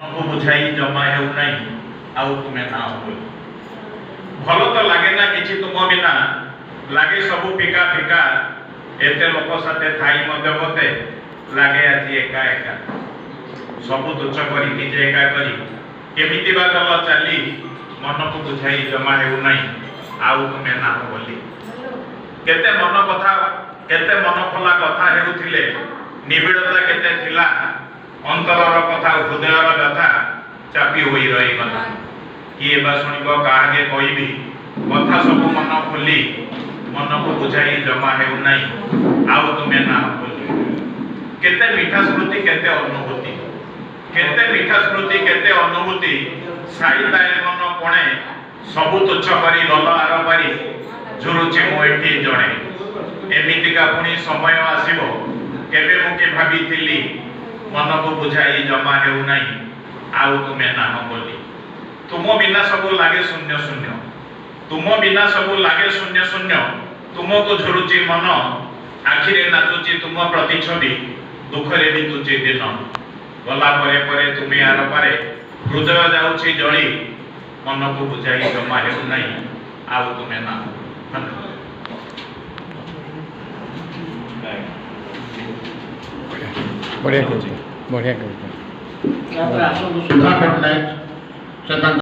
को बुझाई जमा हेउ नहीं आउ तुमे ना हो भल तो लागे ना किछि तुम बिना लागे सब फिका फिका एते लोक साथे थाई मध्य मते लागे आज एका एका सब तुच्छ करी निजे एका करी केमिति बा चल चली मन को बुझाई जमा हेउ नहीं आउ तुमे ना हो बोली केते मन कथा केते मन खोला कथा हेउथिले निबिड़ता केते थिला अंतरर कथा हृदयर व्यथा चापी होई रही गला किए बा सुनिब काहे कहबी कथा सब मन खोली मन को बुझाई जमा हेउ नहीं आउ तुमे ना बोली केते मीठा स्मृति केते अनुभूति केते अनुभूति साई दाए मन कोणे सब तुच्छ करी गल आर पारी झुरुची मो एठी जणे एमितिका पुनी समय आसीबो केबे मुके भाबिथिली मन को बुझाई जमा हेउ नहीं आउ तुमे ना बोली तुम बिना सब लागे शून्य शून्य तुम बिना सब लागे शून्य शून्य तुमको झुरुची मन आखिरे नाचुची तुम प्रतिछवि दुखरे बीतुची दिन गला परे परे तुमे आर पारे हृदय जाउची जळी मन को बुझाई जमा हेउ नहीं आउ तुमे ना बढ़िया सुधा पटनायक